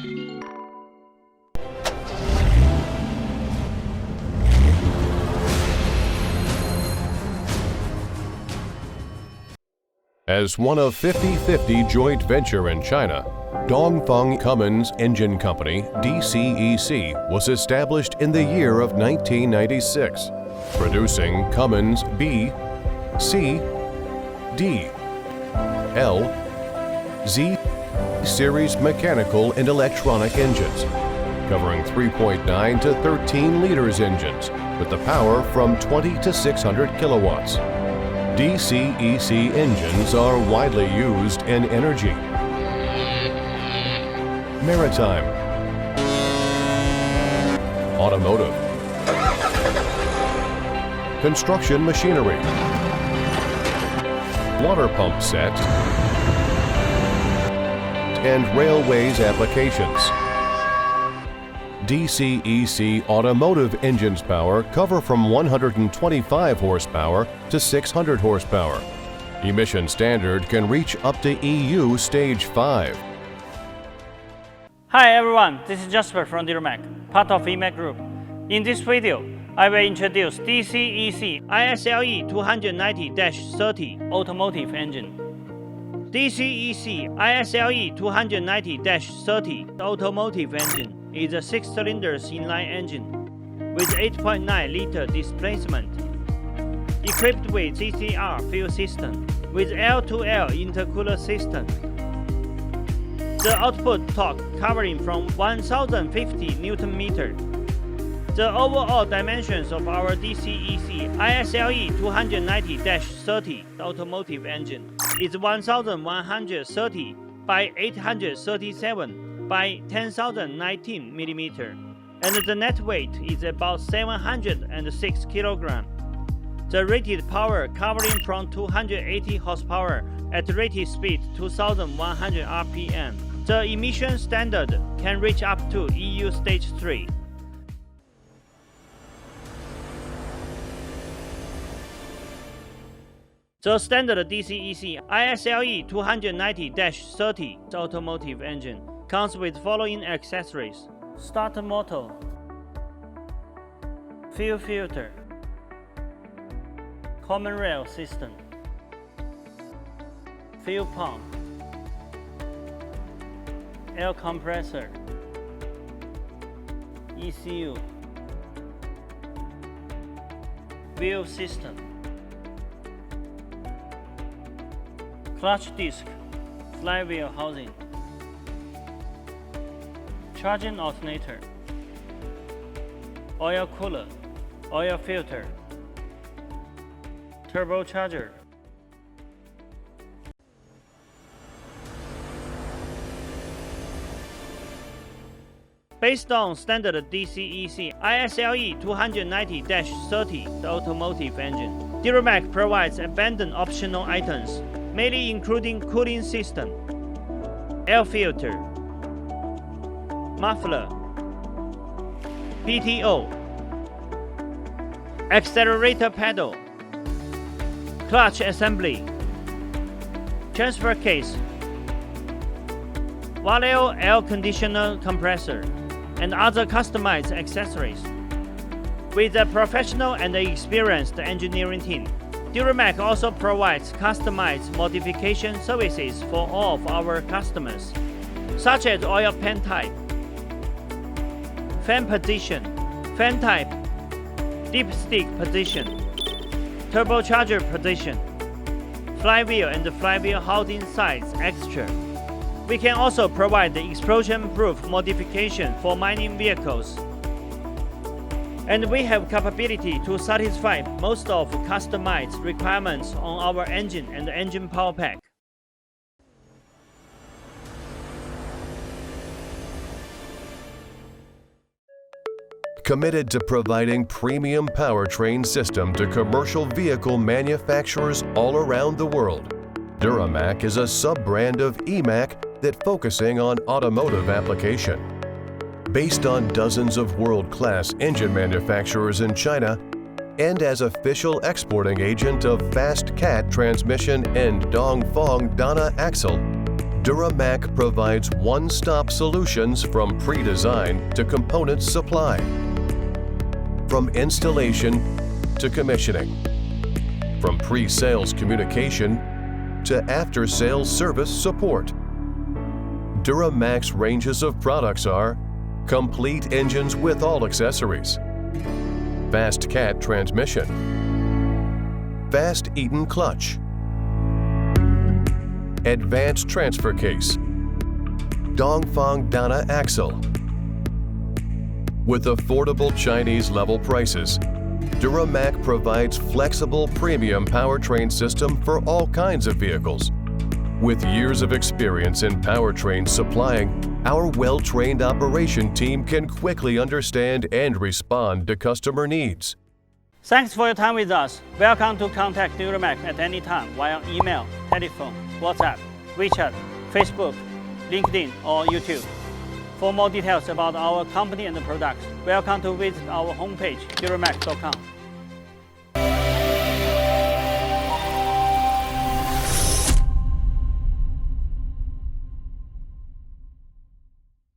As one of 50/50 joint venture in China, Dongfeng Cummins Engine Company, DCEC, was established in the year of 1996, producing Cummins B, C, D, L, Z series mechanical and electronic engines, covering 3.9 to 13 liters engines with the power from 20 to 600 kilowatts. DCEC engines are widely used in energy, maritime, automotive, construction machinery, water pump sets, and railways applications. DCEC automotive engines power cover from 125 horsepower to 600 horsepower. Emission standard can reach up to EU Stage 5. Hi everyone, this is Jasper from DuraMac, part of EMAC Group. In this video, I will introduce DCEC ISLe290-30 automotive engine. DCEC ISLe290-30 automotive engine is a 6-cylinder inline engine with 8.9-liter displacement, equipped with CCR fuel system with L2L intercooler system. The output torque covering from 1050 Nm. The overall dimensions of our DCEC ISLe290-30 automotive engine is 1130 by 837 by 10,019 mm, and the net weight is about 706 kg. The rated power covering from 280 horsepower at rated speed 2100 rpm. The emission standard can reach up to EU Stage 3. The standard DCEC ISLe290-30 automotive engine comes with following accessories: starter motor, fuel filter, common rail system, fuel pump, air compressor, ECU, wheel system, clutch disc, flywheel housing, charging alternator, oil cooler, oil filter, turbocharger. Based on standard DCEC ISLe290-30 automotive engine, DuraMac provides abundant optional items, mainly including cooling system, air filter, muffler, PTO, accelerator pedal, clutch assembly, transfer case, Valeo air conditioner compressor, and other customized accessories. With a professional and experienced engineering team, DuraMac also provides customized modification services for all of our customers, such as oil pan type, fan position, fan type, dipstick position, turbocharger position, flywheel and flywheel housing size extra. We can also provide the explosion-proof modification for mining vehicles. And we have capability to satisfy most of customized requirements on our engine and engine power pack. Committed to providing premium powertrain system to commercial vehicle manufacturers all around the world, DuraMac is a sub-brand of EMAC that focusing on automotive application. Based on dozens of world-class engine manufacturers in China, and as official exporting agent of Fast Cat transmission and Dongfeng Dana axle, DuraMac provides one-stop solutions from pre-design to component supply, from installation to commissioning, from pre-sales communication to after-sales service support. DuraMac's ranges of products are complete engines with all accessories, fast cat transmission, fast Eaton clutch, advanced transfer case, Dongfeng Dana axle. With affordable Chinese level prices, DuraMac provides flexible premium powertrain system for all kinds of vehicles. With years of experience in powertrain supplying, our well-trained operation team can quickly understand and respond to customer needs. Thanks for your time with us. Welcome to contact DuraMac at any time via email, telephone, WhatsApp, WeChat, Facebook, LinkedIn, or YouTube. For more details about our company and products, welcome to visit our homepage, duramac.com.